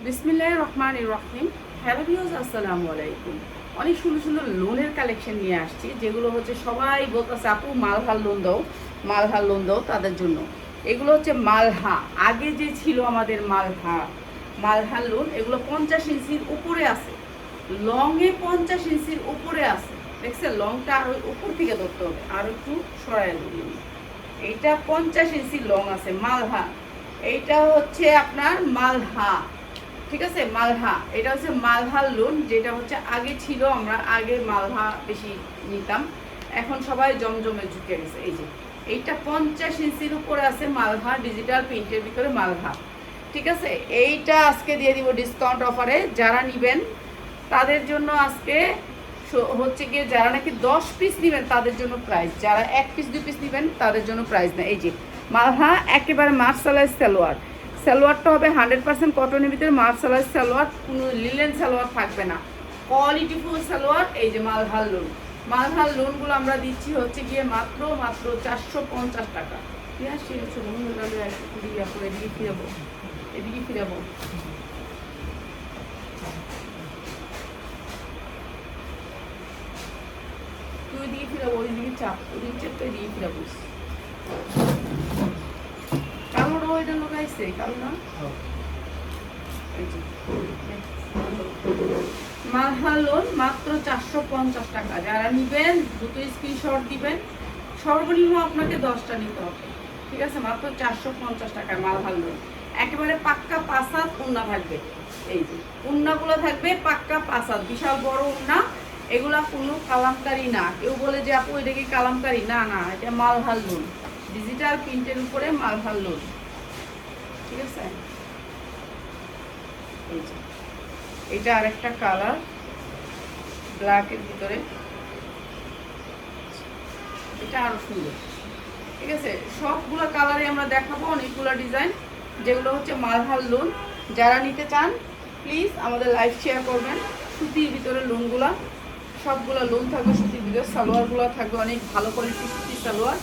বিসমিল্লাহির রহমানির রহিম। Hello viewers, আসসালামু আলাইকুম। অনেক সুন্দর সুন্দর লোনের কালেকশন নিয়ে আসছি, যেগুলো হচ্ছে সবাই বলতেছে আপু মালহার লোন দাও, মালহার লোন দাও তাদের জন্য। এগুলো হচ্ছে মালহা, আগে যে ছিল আমাদের মালহা, মালহার লোন। এগুলো 50 ইঞ্চির উপরে আছে, লংয়ে 50 ইঞ্চির উপরে আছে। দেখছেন, লংটা আর ওই উপর থেকে ধরতে হবে, আর একটু সরাই দিন। এইটা 50 ইঞ্চি লং আছে মালহা। এইটা হচ্ছে আপনার মালহা, ঠিক আছে। মালহা, এটা হচ্ছে মালহার লোন, যেটা হচ্ছে আগে ছিল, আমরা আগে মালহা বেশি নিতাম, এখন সবাই জমজমে ঝুঁকে গেছে। এই যে এইটা 50 ইঞ্চির উপরে আছে মালহা, ডিজিটাল প্রিন্টের ভিতরে মালহা, ঠিক আছে। এইটা আজকে দিয়ে দিব ডিসকাউন্ট অফারে, যারা নিবেন তাদের জন্য আজকে হচ্ছে গিয়ে, যারা নাকি 10 পিস নেবেন তাদের জন্য প্রাইস, যারা 1 পিস 2 পিস নেবেন তাদের জন্য প্রাইস না। এই যে মালহা একেবারে মার্শালাইজ সালোয়ার, সালোয়ারটা হবে 100% কটনের ভিতরে মার্শালাইজ সালোয়ার, কোনো লিলেন সালোয়ার থাকবে না, কোয়ালিটিফুল সালোয়ার। এই যে মালহার লোন, মালহার লোনগুলো আমরা দিচ্ছি হচ্ছে গিয়ে মাত্র 450 টাকা। এদিকে ফিরাবো, এদিকে ফিরাবো। তুই এদিকে ফিরাবো, ওইদিকে চাপ, ওইদিকে চাপ, তো এদিকে ফিরাবো। কালো ওইটা লাগাইছে, কালো না। মালহা লোন মাত্র 450 টাকা। যারা নিবেন দ্রুত স্ক্রিনশট দিবেন, সর্বনিম্ন আপনাকে 10টা নিতে হবে, ঠিক আছে। মাত্র 450 টাকায় মালহা লোন, একেবারে পাক্কা পাসাদ উন্না থাকবে। এই যে উন্নাগুলো থাকবে পাক্কা পাসাদ, বিশাল বড় উন্না। এগুলা কোনো কালামকারি না, কেউ বলে যে আপু এটা কি কালামকারি, না না, এটা মালহার লোন, ডিজিটাল প্রিন্টের উপরে মালহার লোন, ঠিক আছে। এই যে এটা আরেকটা কালার, ব্ল্যাকের ভিতরে, এটা আরো সুন্দর, ঠিক আছে। সবগুলো কালারে আমরা দেখাবো, অনেকগুলো ডিজাইন, যেগুলো হচ্ছে মালহার লোন। যারা নিতে চান প্লিজ আমাদের লাইভ শেয়ার করবেন। সুতির ভিতরে লোনগুলা, সবগুলো লোন থাকবে সুতির ভিতরে, সালোয়ারগুলো থাকবে অনেক ভালো কোয়ালিটির সুতির সালোয়ার।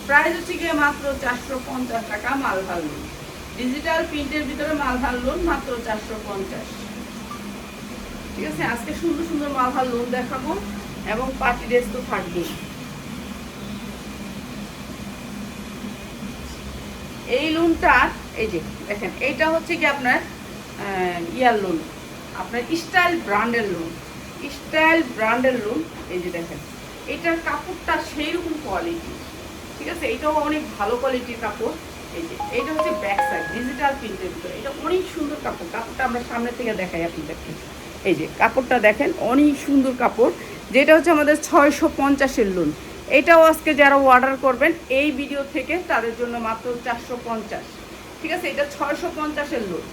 প্রাইস হচ্ছে গিয়ে মাত্র 450 টাকা মালহার লোন, ডিজিটাল প্রিন্টের ভিতরে মালহার লোন মাত্র 450, ঠিক আছে। আজকে সুন্দর সুন্দর মালহার লোন দেখাবো, এবং পার্টি ড্রেস তো থাকবেই। এই লোনটা, এই যে দেখেন, এইটা হচ্ছে কি আপনার ইয়ার লোন, আপনার স্টাইল ব্র্যান্ডের লোন, স্টাইল ব্র্যান্ডের লোন। এই যে দেখেন, এটার কাপড়টা সেই রকম কোয়ালিটি, ঠিক আছে। এটাও অনেক ভালো কোয়ালিটির কাপড়। এই যে এইটা হচ্ছে ব্যাক সাইড, ডিজিটাল প্রিন্টের ভিতরে, এটা অনেক সুন্দর কাপড়। কাপড়টা আমরা সামনে থেকে দেখাই আপনাদেরকে। এই যে কাপড়টা দেখেন, অনেক সুন্দর কাপড়, যেটা হচ্ছে আমাদের 650-এর লোন। এটাও আজকে যারা অর্ডার করবেন এই ভিডিও থেকে তাদের জন্য মাত্র 450, ঠিক আছে। এটা 650-এর লোন।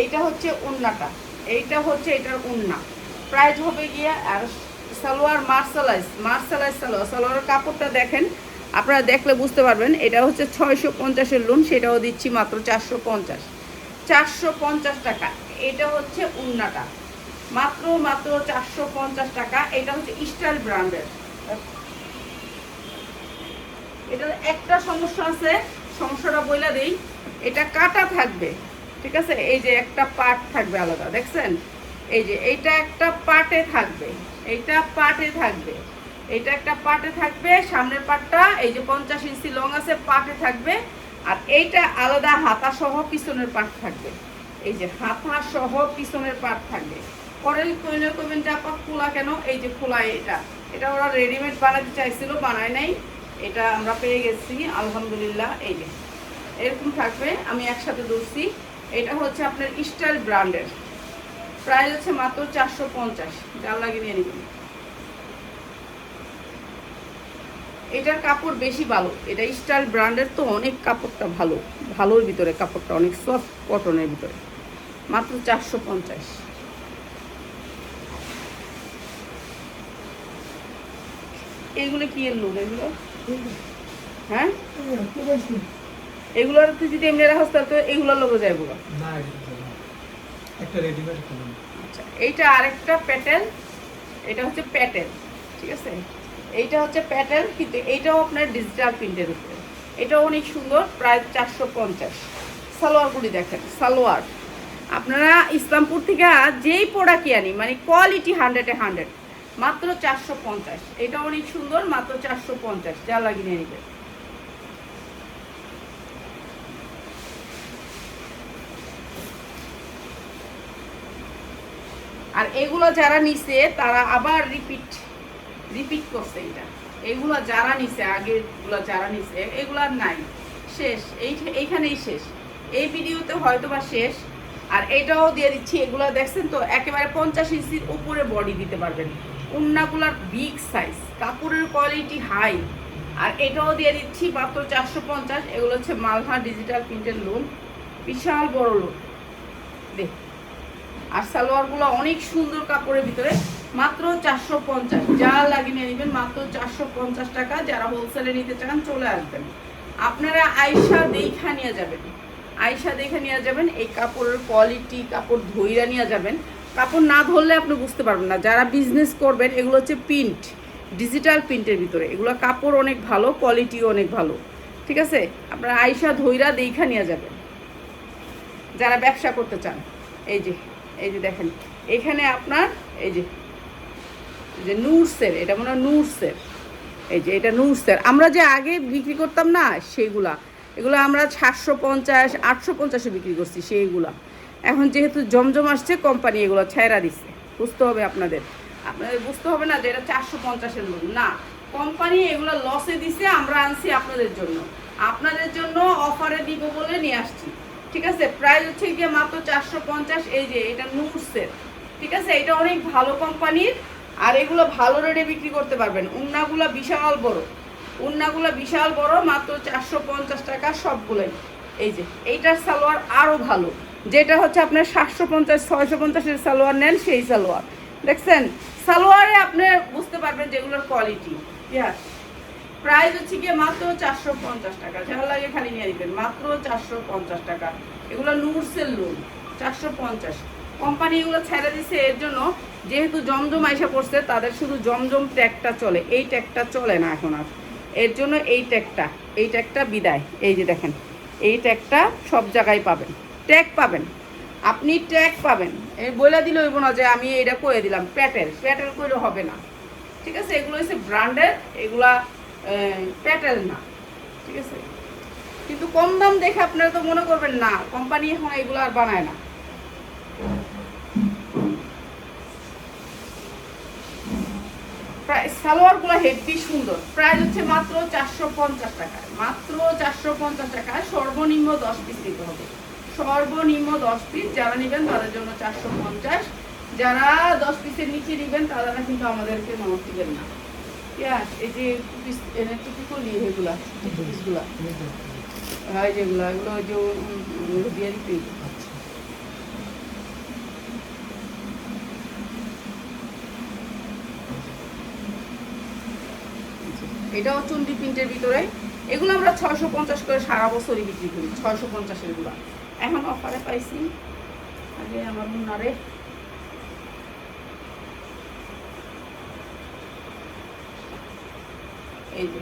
এইটা হচ্ছে ওন্নাটা, এইটা হচ্ছে এটার ওন্না, প্রাইস হবে গিয়ে। আর সালোয়ার মার্শালাইজ, মার্শালাইজ সালোয়ার, সালোয়ারের কাপড়টা দেখেন, আপনারা দেখলে বুঝতে পারবেন। এটা হচ্ছে 650-এর লোন, সেটাও দিচ্ছি মাত্র 450, 450 টাকা। এটা হচ্ছে ওন্নাটা, মাত্র 450 টাকা। এটা হচ্ছে স্টাইল ব্র্যান্ডের। এটার একটা সমস্যা আছে, সমস্যাটা বইলা দেই, এটা কাটা থাকবে, ঠিক আছে। এই যে একটা পার্ট থাকবে আলাদা, দেখছেন, এই যে এইটা একটা পার্টে থাকবে, এইটা পার্টে থাকবে, এইটা একটা পার্টে থাকবে, সামনের পার্টটা এই যে 50 ইঞ্চি লং আছে পার্টে থাকবে। আর এইটা আলাদা হাতা সহ পিছনের পার্ট থাকবে, এই যে হাতা সহ পিছনের পার্ট থাকবে। পরে কইলেন যে আপা খোলা কেন, এই যে খোলা, এটা এটা ওরা রেডিমেড বানাতে চাইছিল, বানায় নাই, এটা আমরা পেয়ে গেছি আলহামদুলিল্লাহ। এই যে এরকম থাকবে, আমি একসাথে ধরছি। এটা হচ্ছে আপনার স্টাইল ব্র্যান্ডের, প্রাইস হচ্ছে মাত্র 450, যার লাগে নিয়ে নেবেন। এটার কাপড় বেশি ভালো, এটা স্টাইল ব্র্যান্ডের তো অনেক কাপড়টা ভালো, ভালোর ভিতরে কাপড়টা অনেক সফট কটনের ভিতরে, মাত্র 450। এইগুলো কি এর লোন, এগুলো হ্যাঁ, এগুলোর যদি এমনি রাখা তো এগুলোর লোক যাইব না, একটা রেডিমেড। আচ্ছা, এইটা আরেকটা প্যাটেল, এটা হচ্ছে প্যাটেল, ঠিক আছে। এইটা হচ্ছে প্যাটেল, কিন্তু এইটাও আপনার ডিজিটাল প্রিন্টের উপরে, এটাও অনেক সুন্দর, প্রায় 450। সালোয়ারগুলি দেখেন, সালোয়ার আপনারা ইসলামপুর থেকে যেই প্রোডাক্টই আনি মানে কোয়ালিটি 100-100, মাত্র 450। এটা অনেক সুন্দর, মাত্র 450, যা লাগিয়ে নিয়ে নেবেন। আর এগুলো যারা নিছে তারা আবার রিপিট করছে। এটা এগুলো যারা নিছে, আগেরগুলো যারা নিছে এগুলো আর নাই, শেষ, এইখানেই শেষ, এই ভিডিওতে হয়তো বা শেষ। আর এটাও দিয়ে দিচ্ছি, এগুলো দেখছেন তো একেবারে 50 ইঞ্চির উপরে বডি দিতে পারবেন, উন্নাগুলার বিগ সাইজ, কাপড়ের কোয়ালিটি হাই। আর এটাও দিয়ে দিচ্ছি মাত্র 450। এগুলো হচ্ছে মালহা ডিজিটাল প্রিন্টের লোন, বিশাল বড় লোন দেখ। আর সালোয়ারগুলো অনেক সুন্দর কাপড়ের ভিতরে, মাত্র 450, যা লাগিয়ে নেবেন মাত্র 450 টাকা। যারা হোলসেলে নিতে চান চলে আসবেন, আপনারা আয়শা দেখা নিয়ে যাবেন, আয়শা দেখে নিয়ে যাবেন। এই কাপড়ের কোয়ালিটি, কাপড় ধইরা নিয়ে যাবেন, কাপড় না ধরলে আপনি বুঝতে পারবেন না। যারা বিজনেস করবেন, এগুলো হচ্ছে প্রিন্ট, ডিজিটাল প্রিন্টের ভিতরে, এগুলো কাপড় অনেক ভালো, কোয়ালিটিও অনেক ভালো, ঠিক আছে। আপনারা আয়শা ধইরা দেখা নিয়ে যাবেন যারা ব্যবসা করতে চান। এই যে দেখেন এখানে আপনার এই যে নুটসের, এটা মনে হয় নুটসের, এই যে এটা নুটসের। আমরা যে আগে বিক্রি করতাম না সেইগুলা, এগুলো আমরা 750, 850-এ বিক্রি করছি সেইগুলা। এখন যেহেতু জমজম আসছে, কোম্পানি এগুলো ছেড়া দিচ্ছে। বুঝতে হবে আপনাদের বুঝতে হবে না যে এটা 450-এর লোক না, কোম্পানি এগুলো লসে দিছে, আমরা আনছি আপনাদের জন্য অফারে দিব বলে নিয়ে আসছি, ঠিক আছে। প্রাইস হচ্ছে গিয়ে মাত্র 450। এই যে এটা নুটসের, ঠিক আছে, এটা অনেক ভালো কোম্পানির। আর এগুলো ভালো রেটে বিক্রি করতে পারবেন। উন্নাগুলা বিশাল বড়, মাত্র 450 টাকা সবগুলোই। এই যে এইটার সালোয়ার আরও ভালো, যেটা হচ্ছে আপনার 750, 650-এর সালোয়ার নেন, সেই সালোয়ার দেখছেন। সালোয়ারে আপনি বুঝতে পারবেন যেগুলোর কোয়ালিটি। প্রাইস হচ্ছে গিয়ে মাত্র 450 টাকা, যা লাগে খালি নিয়ে নেবেন, মাত্র 450 টাকা। এগুলো নুটসের লোন, 450। কোম্পানি এগুলো ছেড়ে দিচ্ছে এর জন্য, যেহেতু জমজম আইসা পড়ছে, তাদের শুধু জমজম ট্যাগটা চলে, এই ট্যাগটা চলে না এখন আর, এর জন্য এই ট্যাগটা বিদায়। এই যে দেখেন, এই ট্যাগটা সব জায়গায় পাবেন, ট্যাগ পাবেন, আপনি ট্যাগ পাবেন। এই বলে দিলে হইব না যে আমি এটা করে দিলাম, প্যাটেল করে হবে না, ঠিক আছে। এগুলো হচ্ছে ব্র্যান্ডের, এগুলা প্যাটেল না, ঠিক আছে। কিন্তু কম দাম দেখে আপনারা তো মনে করবেন না কোম্পানি এখন এগুলো আর বানায় না। সালোয়ারগুলো হেভি সুন্দর। প্রাইস হচ্ছে মাত্র 450 টাকা, মাত্র 450 টাকা। সর্বনিম্ন 10 পিস নিতে হবে, সর্বনিম্ন 10 পিস। যারা নেবেন তাদের জন্য 450, যারা 10 পিসের নিচে নেবেন তারা কিন্তু আমাদেরকে নমস দিবেন না। এই যে টুপি করলি এগুলা পিসগুলা, হয় যেগুলো, এগুলো ওই যে বিয়ারি পিস। এটাও চুন্ডি প্রিন্টের ভিতরে। এগুলো আমরা 650 করে সারা বছরই বিক্রি করি, 650-এর গুলো। এখন অফারে পাইছি, আগে আমার মুন্নারে। এই যে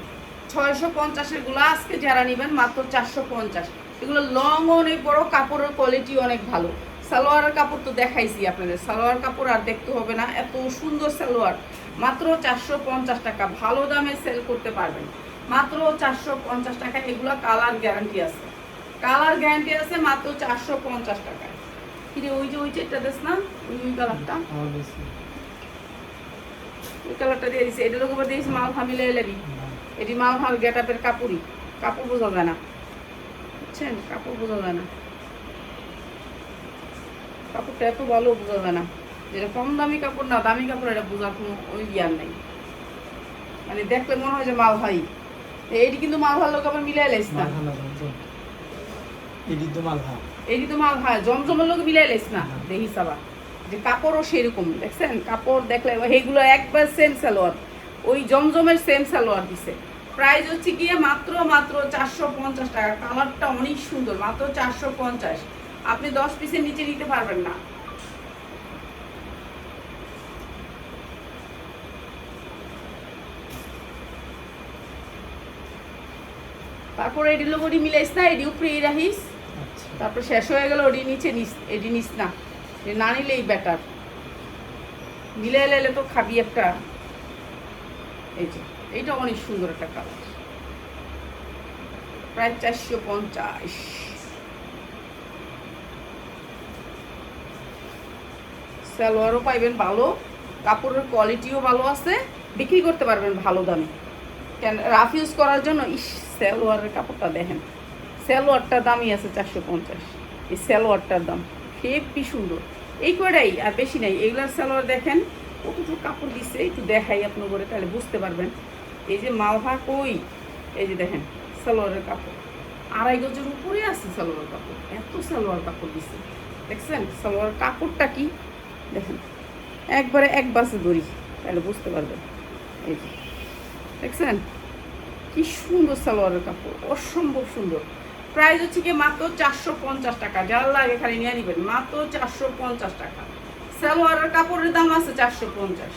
650-এর গুলো আজকে যারা নেবেন মাত্র 450। এগুলো লং অনেক বড়, কাপড়ের কোয়ালিটি অনেক ভালো। সালোয়ারের কাপড় তো দেখাইছি আপনাদের, সালোয়ার কাপড় আর দেখতে হবে না, এত সুন্দর সালোয়ার। মাত্র 450 টাকা, ভালো দামে সেল করতে পারবেন, মাত্র 450 টাকা। এগুলো কালার গ্যারান্টি আছে, মাত্র 450 টাকায়। কিরে ওই যে এটা দেখ না, ওই কালারটা, ওই কালারটা দিয়ে দিচ্ছে। এটার উপর দিয়েছি মালহা মিলে এলেবি, এটি মালহার গেটআপের কাপড় বোঝা যায় না, বুঝছেন, কাপড় বোঝা যায় না, কাপড়টা এত ভালো বোঝা যায় না। যেটা কম দামি কাপড় না, দামি কাপড়, এটা বোঝার কোনো ওই জ্ঞান নেই, মানে দেখলে মনে হয় যে মালহাই। এটি কিন্তু মালহার লোক আবার মিলাই লাইস না, এটি তো মালহা জমজমের লোক মিলাই লাইস না। দেখি সাবা যে কাপড়ও সেরকম, দেখছেন, কাপড় দেখলে এইগুলো একবার সেম সালোয়ার, ওই জমজমের সেম সালোয়ার দিছে। প্রাইস হচ্ছে গিয়ে মাত্র 450 টাকা। কালারটা অনেক সুন্দর, মাত্র 450। আপনি 10 পিসের নিচে নিতে পারবেন না। তারপরে এটি লোক মিলাইস না, এটি উপরে রাখিস, তারপর শেষ হয়ে গেল ওটি নিচে নিস, এটি নিস না, না নিলেই বেটার। মিলে এলে তো খাবি একটা। এই যে এইটা অনেক সুন্দর একটা কালার, প্রায় 450। সালোয়ারও পাইবেন ভালো, কাপড়ের কোয়ালিটিও ভালো আছে, বিক্রি করতে পারবেন ভালো দামে। কেন রাফ ইউজ করার জন্য সালোয়ারের কাপড়টা দেখেন, সালোয়ারটার দামই আছে 450। এই সালোয়ারটার দাম হেবি সুন্দর। এই কয়টাই, আর বেশি নাই। এগুলার সালোয়ার দেখেন কতটুকু কাপড় দিচ্ছে, একটু দেখাই আপনার করে, তাহলে বুঝতে পারবেন। এই যে মালভা কই, এই যে দেখেন সালোয়ারের কাপড় 2.5 গজের উপরে আছে সালোয়ার কাপড়, এত সালোয়ার কাপড় দিচ্ছে। দেখছেন সালোয়ার কাপড়টা কি দেখেন, একবারে এক বাসে দড়ি, তাহলে বুঝতে পারবেন। এই যে দেখছেন কি সুন্দর সালোয়ারের কাপড়, অসম্ভব সুন্দর। প্রাইস হচ্ছে কি মাত্র 450 টাকা। যার লাগে খালি নিয়ে নেবেন, মাত্র 450 টাকা। সালোয়ারের কাপড়ের দাম আছে 450,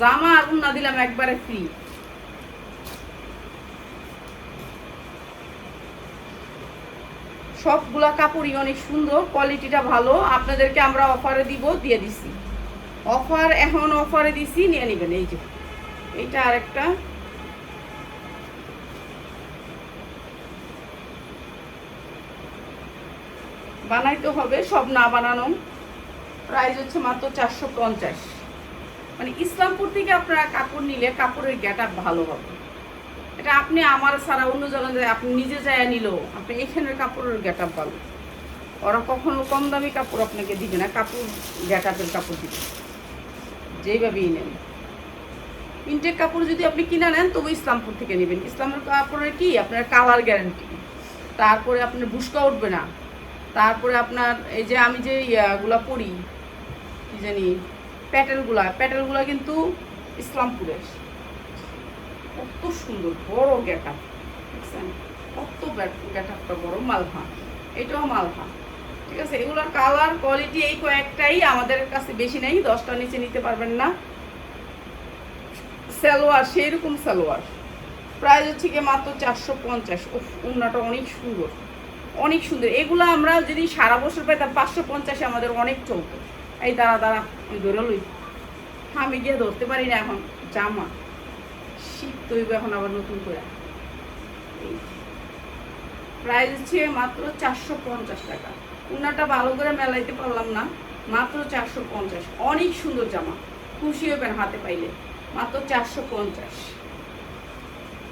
জামা আর উন্না দিলাম একবারে ফ্রি। সবগুলা কাপড়ই অনেক সুন্দর, কোয়ালিটিটা ভালো। আপনাদেরকে আমরা অফারে দিয়ে দিছি অফার, এখন অফারে দিছি, নিয়ে নেবেন। এই যে এইটা আরেকটা, বানাইতে হবে, সব না বানানো। প্রাইস হচ্ছে মাত্র 450। মানে ইসলামপুর থেকে আপনারা কাপড় নিলে কাপড়ের গেটআপ ভালো হবে। এটা আপনি আমার ছাড়া অন্য জায়গায় আপনি নিজে যায় নিল, আপনি এখানের কাপড়ের গেটআপ ভালো। ওরা কখনো কম দামি কাপড় আপনাকে দিবে না, কাপড় গেটআপের কাপড় দিবে যেইভাবেই নেন। ইনটেক কাপড় যদি আপনি কিনে নেন তবু ইসলামপুর থেকে নেবেন। ইসলামের কাপড়ের কি আপনার কালার গ্যারান্টি, তারপরে আপনার বুশকা উঠবে না, তারপরে আপনার এই যে আমি যে ইয়াগুলা পরি কি জানি প্যাটেলগুলা কিন্তু ইসলামপুরের। কত সুন্দর বড় গেটআপ, দেখছেন কত গেটআপটা বড়। মালভা, এটাও মালভা, ঠিক আছে। এগুলোর কালার কোয়ালিটি এই কয়েকটাই, আমাদের কাছে বেশি নেই, 10টার নিচে নিতে পারবেন না। সালোয়ার সেই রকম সালোয়ার, প্রাইস হচ্ছে কি মাত্র 450। ওড়নাটা অনেক সুন্দর, অনেক সুন্দর। এগুলো আমরা যদি সারা বছর পাইতাম 550 আমাদের অনেক চলতো। এই দাঁড়া ওই ধরে লই, আমি গিয়ে ধরতে পারি না এখন। জামা শীত তৈব এখন আবার নতুন করে। প্রাইস হচ্ছে মাত্র 450 টাকা। ওড়নাটা ভালো করে মেলাইতে পারলাম না, মাত্র 450। অনেক সুন্দর জামা, খুশি হবেন হাতে পাইলে। মাত্র 450।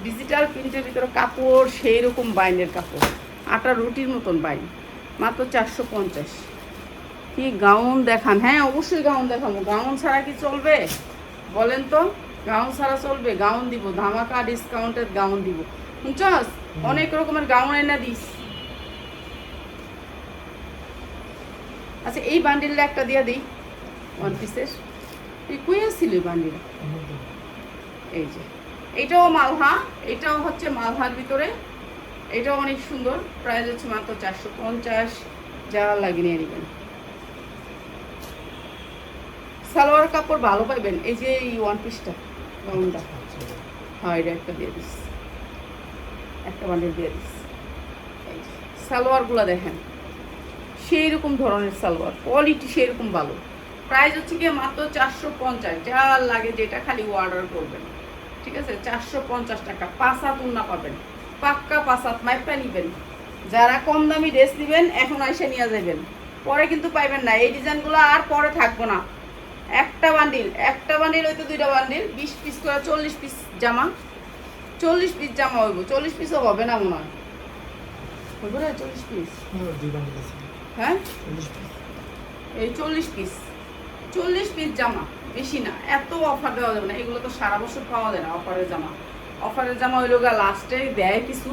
ডিজিটাল প্রিন্টের ভিতরে কাপড় সেই রকম বাইনের কাপড়, আটা রুটির মতন বাইন, মাত্র 450। কি গাউন দেখান? হ্যাঁ অবশ্যই গাউন দেখাবো। গাউন ছাড়া কি চলবে বলেন তো? গাউন ছাড়া চলবে? গাউন দিব, ধামাকা ডিসকাউন্টের গাউন দিব, বুঝছস? অনেক রকমের গাউন এনে দিস। আচ্ছা এই বান্ডিলটা একটা দিয়ে দিই, ওয়ান পিসের। তুই কই আসছিল এই বান্ডিল? এই যে এইটাও মালহা, এটাও হচ্ছে মালহার ভিতরে, এটাও অনেক সুন্দর। প্রাইস হচ্ছে মাত্র 450। যা লাগিয়ে নিয়ে নেবেন। সালোয়ার কাপড় ভালো পাইবেন। এই যে এই ওয়ান পিসটা গাউনটা, হ্যাঁ এটা একটা দিয়ে দিস, একটা বান্ডিল দিয়ে দিস। এই সালোয়ারগুলো দেখেন সেই রকম ধরনের সালোয়ার, কোয়ালিটি সেই রকম ভালো। প্রাইস হচ্ছে গিয়ে মাত্র 450। যা লাগে যেটা খালি অর্ডার করবেন, ঠিক আছে। 450 টাকা। 5 হাত ওড়না পাবেন, পাক্কা 5 হাত মাইপা নিবেন। যারা কম দামি ড্রেস নেবেন এখন এসে নিয়ে যাবেন, পরে কিন্তু পাইবেন না এই ডিজাইনগুলো, আর পরে থাকবো না। একটা বান্ডিল হয়তো 2টা বান্ডিল, 20 পিস করে 40 পিস জামা, 40 পিস জামা হইব। 40 পিসও হবে না মনে হয়, হইব না 40 পিস? হ্যাঁ এই 40 পিস জামা, বেশি না। এত অফার দেওয়া যাবে না, এগুলো তো সারা বছর পাওয়া যায় না অফারের জামা। অফারের জামা হইল গা লাস্টে দেয় কিছু,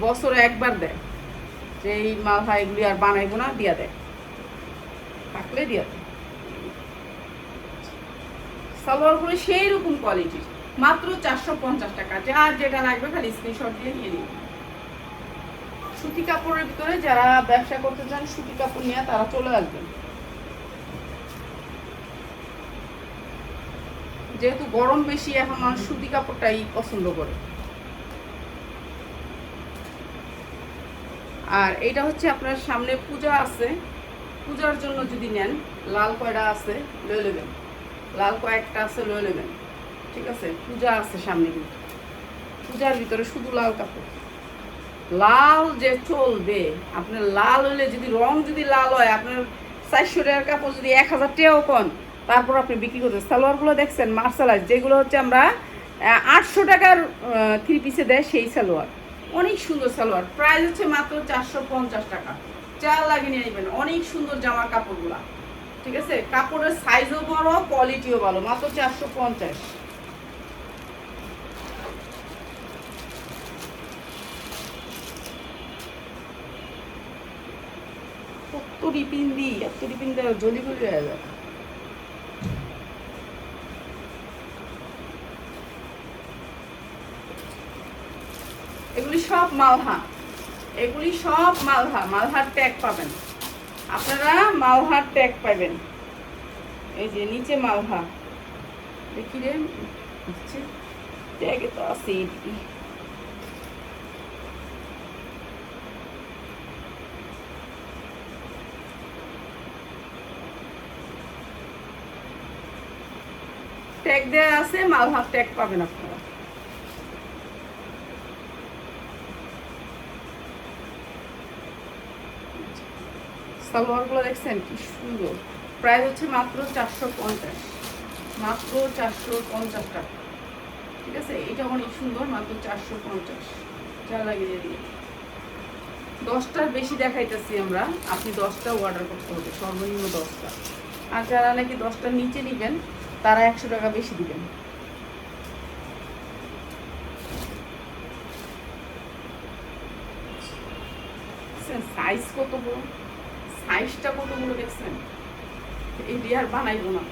বছরে একবার দেয়, যে এই মালহা এগুলি আর বানাইবো না, দিয়া দেয়, থাকলে দিয়া দেয়। সালোয়ারগুলো সেই রকম কোয়ালিটির, মাত্র 450 টাকা। যার যেটা লাগবে খালি স্ক্রিনশট দিয়ে নিয়ে নিন। সুতি কাপড়ের ভিতরে যারা ব্যবসা করতে চান সুতি কাপড় নিয়ে তারা চলে আসবেন। যেহেতু গরম বেশি, এখন মানুষ সুতি কাপড়টাই পছন্দ করে। আর এটা হচ্ছে আপনার সামনে পূজা আছে, পূজার জন্য যদি নেন লাল কয়টা আছে লয়ে নেবেন, লাল কয়েকটা আছে লয়ে নেবেন, ঠিক আছে? পূজা আছে সামনে, কিন্তু পূজার ভিতরে শুধু লাল কাপড়, লাল যে চলবে আপনার। লাল হলে যদি রং যদি লাল হয় আপনার 400 টাকার কাপড় যদি 1000 টাকাও কন, তারপর আপনি বিক্রি করতেন। সালোয়ারগুলো দেখছেন মার্শালাইজ, যেগুলো হচ্ছে আমরা 800 টাকার 3 পিসে দেয় সেই সালোয়ার, অনেক সুন্দর সালোয়ার। প্রাইস হচ্ছে মাত্র 450 টাকা, চাল লাগিয়ে নিয়ে নেবেন। অনেক সুন্দর জামার কাপড়গুলা, ঠিক আছে? কাপড়ের সাইজও বড়, কোয়ালিটিও ভালো, মাত্র 450। এত রিপিন দিই, এত রিপিন দেওয়া জলি করে হয়ে যায়। এগুলি সব মালহা, এগুলি সব মালহা, মালহার ট্যাগ পাবেন আপনারা, মালহার ট্যাগ পাবেন। এই যে নিচে মালহা, দেখি রে ট্যাগে তো আছে। ট্যাগ দেওয়া আছে, মালহার ট্যাগ পাবেন আপনারা। সালোয়ারগুলো দেখছেন কি সুন্দর, প্রাইস হচ্ছে মাত্র 450, মাত্র 450 টাকা, ঠিক আছে? এটা অনেক সুন্দর, মাত্র 450। যা লাগিয়ে দিয়ে 10টার বেশি দেখাইতেছি আমরা, আপনি 10টা অর্ডার করতে হবে, সর্বনিম্ন 10টা। আর যারা নাকি 10টার নিচে নেবেন তারা 100 টাকা বেশি দিবেন। সাইজ কত বড়, সাইজটা কত বড় দেখছেন? এই বিয়ার বানাইবো না,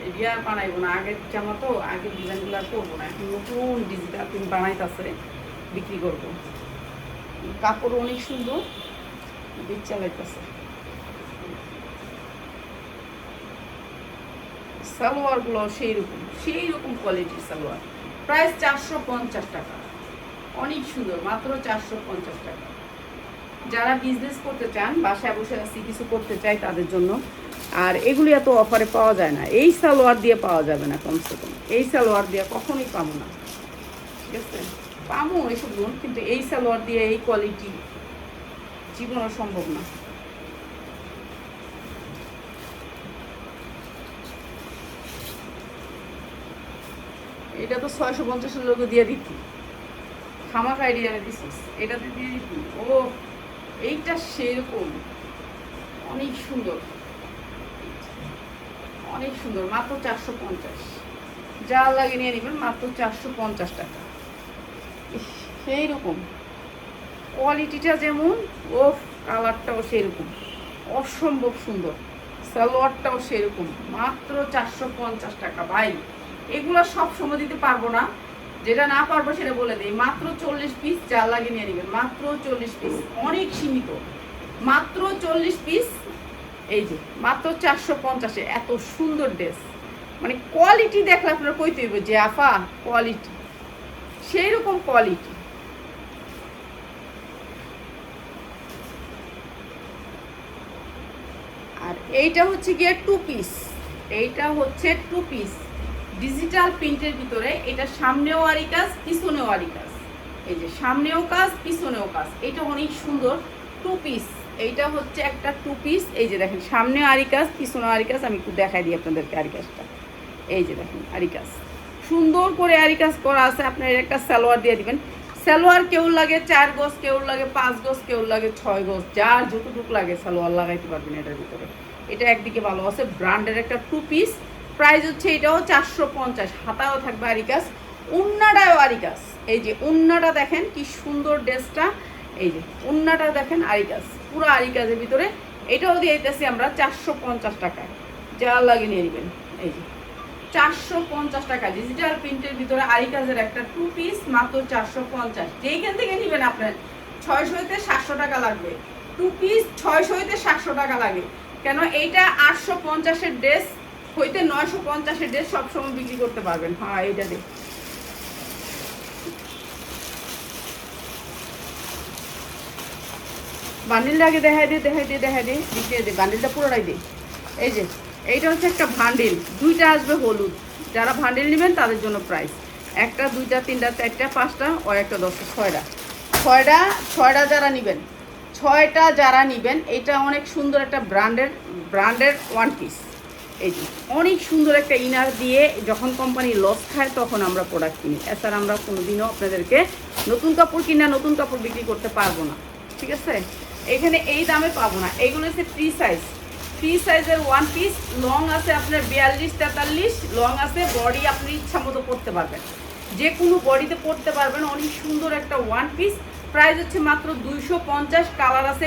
এই বিয়ার বানাইবো না। আগের জামা তো, আগের ডিজাইনগুলো আর করবো না, এখন নতুন ডিজিটাল প্রিন্ট বানাইতেছে, বিক্রি করবো। কাপড় অনেক সুন্দর, বীজ চালাইতেছে। সালোয়ারগুলো সেই রকম, সেই রকম কোয়ালিটির সালোয়ার। প্রাইস 450 টাকা, অনেক সুন্দর, মাত্র 450 টাকা। যারা বিজনেস করতে চান, বাসায় বসে আছি কিছু করতে চাই তাদের জন্য। আর এগুলি এত অফারে পাওয়া যায় না, এই সালোয়ার দিয়ে পাওয়া যাবে না, কমসে কম এই সালোয়ার দিয়ে কখনোই পাবো না, ঠিক আছে? পাবো এইসব লোন, কিন্তু এই সালোয়ার দিয়ে এই কোয়ালিটি জীবনও সম্ভব না। এটা তো 650 লোক দিয়ে দিতি, খামাক আইডিয়া দিছিস, এটাতে দিয়ে দিতি। ও এইটা সেরকম অনেক সুন্দর, অনেক সুন্দর, মাত্র 450। যা লাগে নিয়ে নেবেন, মাত্র 450 টাকা। সেই রকম কোয়ালিটিটা যেমন, ও কালারটাও সেরকম অসম্ভব সুন্দর, সালোয়ারটাও সেরকম, মাত্র 450 টাকা। ভাই এগুলো সব সময় দিতে পারবো না, যেটা না পারবো সেটা বলে দিই। মাত্র 40 পিস, যা লাগে নিয়ে নেবেন, মাত্র 40 পিস, অনেক সীমিত, মাত্র 40 পিস। এই যে মাত্র 450-এ এত সুন্দর ড্রেস, মানে কোয়ালিটি দেখলে আপনারা কইতে হইব যে আফা কোয়ালিটি, সেই রকম কোয়ালিটি। আর এইটা হচ্ছে গিয়ে 2 পিস, এইটা হচ্ছে 2 পিস ডিজিটাল প্রিন্টের ভিতরে। এটা সামনেও আরি কাজ, পিছনেও আরি কাজ, এই যে সামনেও কাজ, পিছনেও কাজ। এটা অনেক সুন্দর 2 পিস, এইটা হচ্ছে একটা 2 পিস। এই যে দেখেন সামনে আরি কাজ, পিছনে আরি কাজ। আমি একটু দেখাই দিই আপনাদেরকে আরি কাজটা। এই যে দেখেন আরি কাজ, সুন্দর করে আরি কাজ করা আছে। আপনার একটা সালোয়ার দিয়ে দিবেন, সালোয়ার কেউ লাগে 4 গজ, কেউ লাগে 5 গজ, কেউ লাগে 6 গজ, যার যতটুকু লাগে সালোয়ার লাগাইতে পারবেন এটার ভিতরে। এটা একদিকে ভালো আছে, ব্র্যান্ডের একটা 2 পিস। প্রাইস হচ্ছে এটাও 450। হাতাও থাকবে আরি কাজ, উন্নাটাও আরি কাজ। এই যে উন্নাটা দেখেন কি সুন্দর ড্রেসটা, এই যে উন্নাটা দেখেন আরি কাজ, পুরো আরি কাজের ভিতরে। এটাও দিয়ে দিতেছি আমরা 450 টাকায়, যা লাগে নিয়ে নেবেন। এই যে 450 টাকা ডিজিটাল প্রিন্টের ভিতরে আরি কাজের একটা 2 পিস, মাত্র 450। যেইখান থেকে নেবেন আপনার 600 হইতে 700 টাকা লাগবে, 2 পিস 600 হইতে 700 টাকা লাগে। কেন এইটা 850-এর ড্রেস হইতে 950-এর ড্রেস সবসময় বিক্রি করতে পারবেন। হ্যাঁ এইটা দেখ, বান্ডিলটা আগে দেখাই দে দিতে দে, বান্ডিলটা পুরোটাই দে। এই যে এইটা হচ্ছে একটা বান্ডিল, দুইটা আসবে হলুদ। যারা বান্ডিল নেবেন তাদের জন্য প্রাইস একটা, দুইটা, তিনটা, চারটা, পাঁচটা, ও একটা, 10টা, 6টা যারা নেবেন, 6টা যারা নেবেন। এটা অনেক সুন্দর একটা ব্র্যান্ডের ওয়ান পিস। এই যে অনেক সুন্দর একটা ইনার দিয়ে যখন কোম্পানি লস খায় তখন আমরা প্রোডাক্ট কিনি। এছাড়া আমরা কোনোদিনও আপনাদেরকে নতুন কাপড় কিনা নতুন কাপড় বিক্রি করতে পারবো না, ঠিক আছে? এখানে এই দামে পাবো না। এইগুলো হচ্ছে ফ্রি সাইজের ওয়ান পিস। লং আছে আপনার 42-43, লং আছে। বডি আপনি ইচ্ছা মতো পরতে পারবেন, যে কোনো বডিতে পরতে পারবেন। অনেক সুন্দর একটা ওয়ান পিস। প্রাইস হচ্ছে মাত্র 250। কালার আছে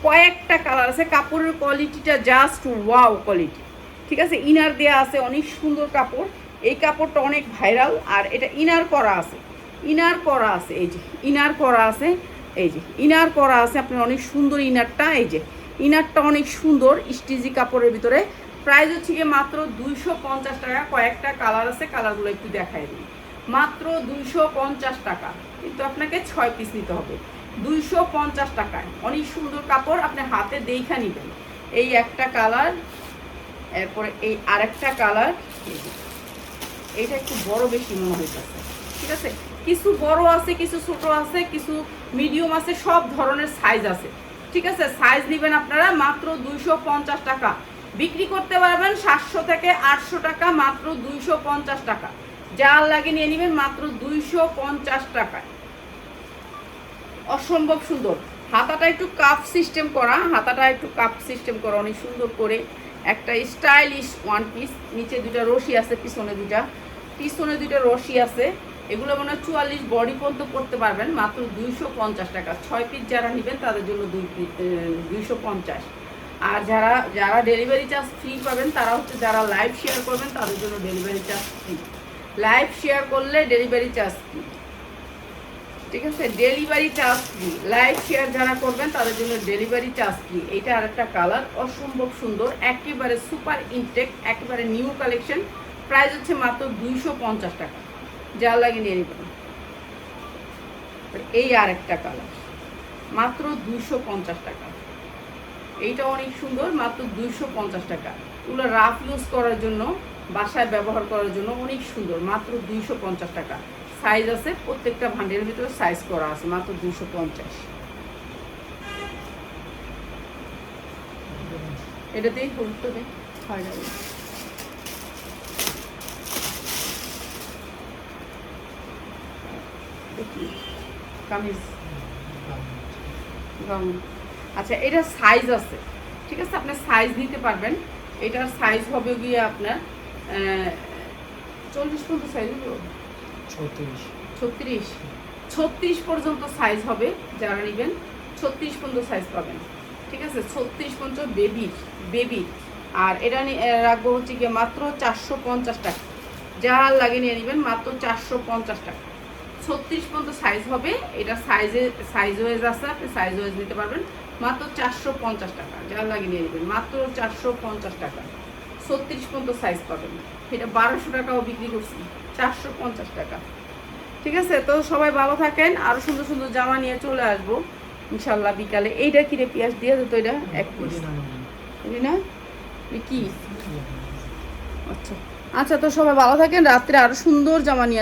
কয়েকটা কালার আছে। কাপড়ের কোয়ালিটিটা জাস্ট ওয়াও কোয়ালিটি, ঠিক আছে? ইনার দেওয়া আছে, অনেক সুন্দর কাপড়। এই কাপড়টা অনেক ভাইরাল। আর এটা ইনার করা আছে, এই যে ইনার করা আছে, এই যে ইনার করা আছে আপনার। অনেক সুন্দর ইনারটা, এই যে ইনারটা অনেক সুন্দর স্টিজি কাপড়ের ভিতরে। প্রাইস হচ্ছে গিয়ে মাত্র 250 টাকা। কয়েকটা কালার আছে, কালারগুলো একটু দেখাই দিই। মাত্র 250 টাকা, কিন্তু আপনাকে 6 পিস নিতে হবে। 250 টাকায় অনেক সুন্দর কাপড়, আপনি হাতে দেখা নেবেন। এই একটা কালার, এরপরে এই আরেকটা কালার। এইটা একটু বড় বেশি মনে হইতেছে, ঠিক আছে? কিছু বড় আছে, কিছু ছোট আছে, কিছু মিডিয়াম আছে, সব ধরনের সাইজ আছে, ঠিক আছে? সাইজ নেবেন আপনারা। মাত্র 250 টাকা বিক্রি করতে পারবেন 700 থেকে 800 টাকা, মাত্র 250 টাকা। যার লাগে নিয়ে নেবেন মাত্র 250 টাকায়। অসম্ভব সুন্দর। হাতাটা একটু কাপ সিস্টেম করা, অনেক সুন্দর করে একটা স্টাইলিশ ওয়ান পিস। নিচে দুটা রশি আছে, পিছনে দুটা রশি আছে। এগুলো মনে হয় 44 বডি পর্যন্ত করতে পারবেন। মাত্র 250 টাকা। 6 পিস যারা নেবেন তাদের জন্য 250। আর যারা ডেলিভারি চার্জ ফ্রি পাবেন তারা হচ্ছে যারা লাইভ শেয়ার করবেন তাদের জন্য delivery charge free. Live share করলে ডেলিভারি চার্জ ফ্রি, ঠিক আছে? Delivery charge free. Live share যারা করবেন তাদের জন্য ডেলিভারি চার্জ ফ্রি। এইটা আরেকটা কালার, অসম্ভব সুন্দর, একেবারে সুপার ইনটেক, একেবারে নিউ কালেকশন। প্রাইস হচ্ছে মাত্র 250 টাকা। যা লাগে নিয়ে নেবেন। এই আরেকটা কালার, মাত্র 250 টাকা। এইটা অনেক সুন্দর, মাত্র 250 টাকা। এগুলো রাফ ইউজ করার জন্য, বাসায় ব্যবহার করার জন্য অনেক সুন্দর। মাত্র 250 টাকা। সাইজ আছে, প্রত্যেকটা ভান্ডের ভিতরে সাইজ করা আছে। মাত্র 250। এটাতেই গুরুত্ব দেয়, হয় না? কামিজ গাউন। আচ্ছা, এটা সাইজ আছে, ঠিক আছে? আপনার সাইজ নিতে পারবেন। এটার সাইজ হবে গিয়ে আপনার 40 পর্যন্ত সাইজ হবে, 36 পর্যন্ত সাইজ হবে। যারা নেবেন 36 পর্যন্ত সাইজ পাবেন, ঠিক আছে? 36 পর্যন্ত বেবি। আর এটা রাখবো হচ্ছে গিয়ে মাত্র 450 টাকা। যা লাগে নিয়ে নেবেন, মাত্র 450 টাকা। 36 পর্যন্ত সাইজ হবে। এটা সাইজ ওয়াইজ আছে, আপনি সাইজ ওয়াইজ নিতে পারবেন। মাত্র 450 টাকা। যা লাগে নিয়ে নেবেন, মাত্র 450 টাকা। 36 পর্যন্ত সাইজ পাবেন। এটা 1200 টাকাও বিক্রি করছি, 450 টাকা, ঠিক আছে? তো সবাই ভালো থাকেন। আরো সুন্দর সুন্দর জামা নিয়ে চলে আসবো ইনশাল্লাহ বিকালে। এইটা কি রে, পেঁয়াজ দিয়ে যেত? এটা এক পিস না কি? আচ্ছা, তো সবাই ভালো থাকেন। রাত্রে আরো সুন্দর জামা নিয়ে